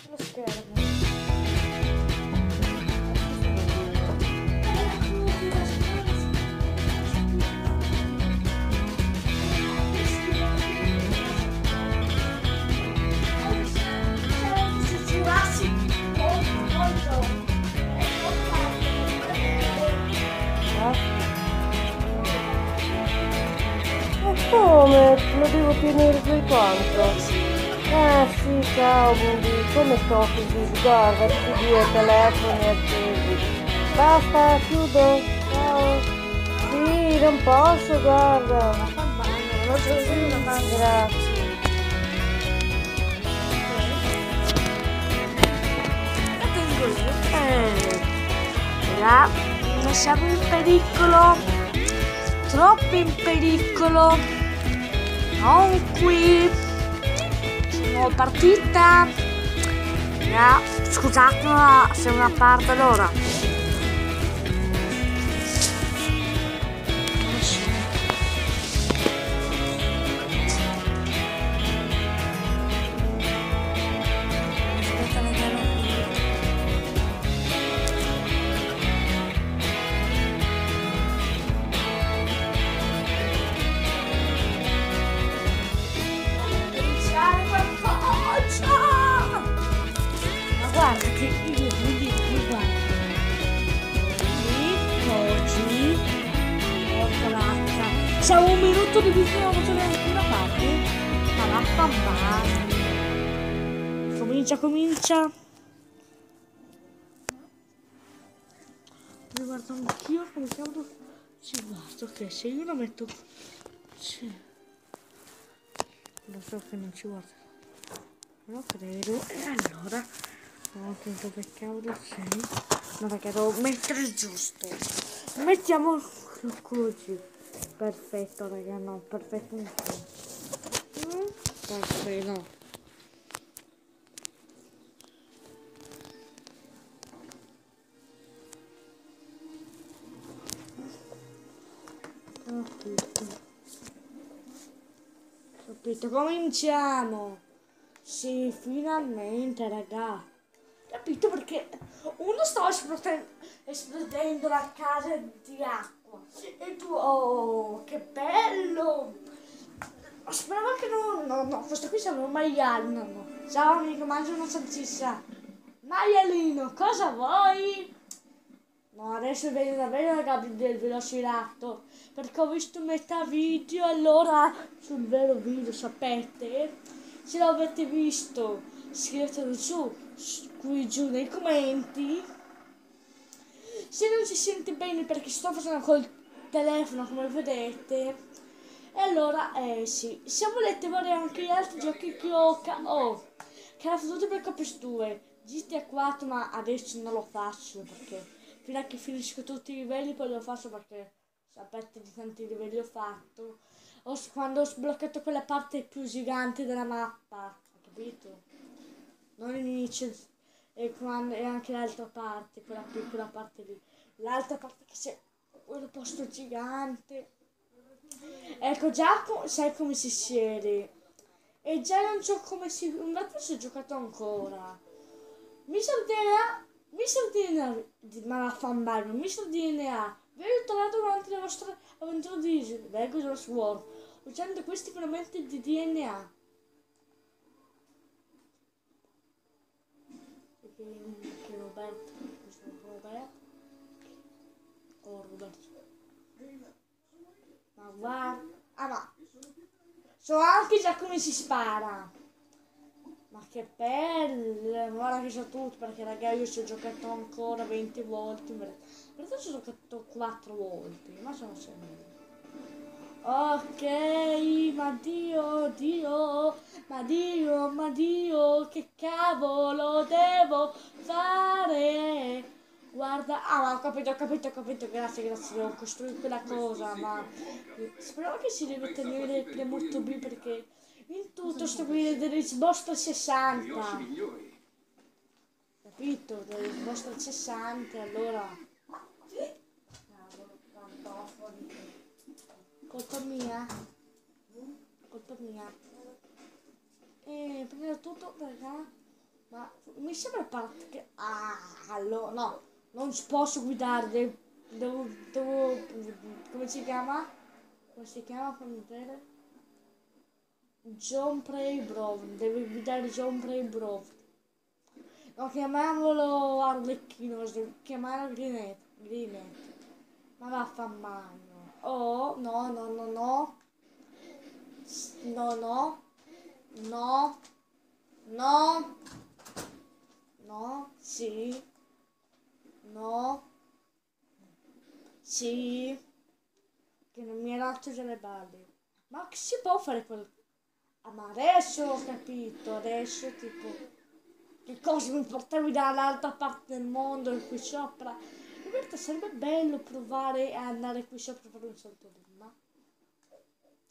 lo schermo. Come? Lo devo tenere per quanto? Sì, ciao Bubi, come sto così? Guarda, tutti e due telefoni accesi. Basta, chiudo. Ciao. Sì, non posso, guarda. Non so se non grazie. La tengo io. Là, non siamo in pericolo. Troppo in pericolo. Non qui. Sono partita. Scusate, ma se una parte allora. Guarda che io guarda. Oggi porca. Siamo un minuto di video, non c'è neanche una parte. Comincia. Devo guardare anch'io come cavolo ci guardo. Ok, se io lo metto. Sì. Lo so che non ci guarda. Lo credo. E allora. No, attento che cavolo sei. No, perché devo mettere giusto. Mettiamo così. Perfetto, raga, no, perfetto. Perfetto. Capito, cominciamo. Sì, finalmente, raga. Capito, perché uno stava esplodendo la casa di acqua e tu, oh, che bello. Speravo che no, questo qui sembra un maialino. No. Ciao amico, mangio una salsiccia. Maialino, cosa vuoi? No, adesso vedo davvero la gabbia del velociraptor, perché ho visto metà video, allora sul vero video, sapete? Se lo avete visto, scrivetelo qui giù nei commenti. Se non si sente bene perché sto facendo col telefono, come vedete, e allora, sì, se volete vedere anche gli altri giochi che ho, che ho fatto per Copes2, GTA 4, ma adesso non lo faccio perché fino a che finisco tutti i livelli poi lo faccio perché sapete di tanti livelli ho fatto. Quando ho sbloccato quella parte più gigante della mappa, capito? Non inizio e anche l'altra parte, quella piccola parte lì. L'altra parte che c'è quello posto gigante. Ecco, già sai come si siede. E già non so come si. Infatti si è giocato ancora. Mister DNA, ma vaffanbarlo, Mister DNA, vi ho trovato durante le vostre avventure di Lego Lost World, usando questi frammenti di DNA. Che Roberto, questo Roberto. Oh Roberto. Ma guarda. Ah ma. So anche già come si spara. Ma che bello, guarda che so tutto, perché raga io ci ho giocato ancora 20 volte, in realtà ci ho giocato 4 volte, ma sono sempre. Ok, ma Dio, che cavolo devo fare? Guarda, ma ho capito, grazie, devo costruire quella cosa, ma spero che si deve tenere premuto B perché in tutto sto qui dell'Xbox 360. Capito? Dell'Xbox 360, allora. Colpa mia? Colpa mia. Prima di tutto, raga. Ma mi sembra parte che... Ah, allora, no, non posso guidare, come si chiama? Come si chiama? Fammi vedere. John Brave, deve guidare John Brave. No, chiamiamolo Arlecchino, chiamare Grinette. Ma vaffanmano. Oh, no, no, no, no. No, no. No. No. No. Sì. No. Sì. Che non mi ha dato delle balle. Ma che si può fare quel... Ah, ma adesso ho capito. Adesso tipo... Che cosa mi portavi dall'altra parte del mondo e qui sopra? In realtà sarebbe bello provare a andare qui sopra per un salto prima.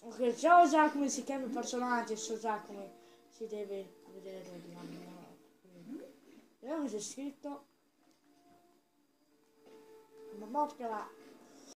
Ok, so già come si chiama il personaggio, so già come si deve vedere la mia. Vediamo se c'è scritto. Ma porca va.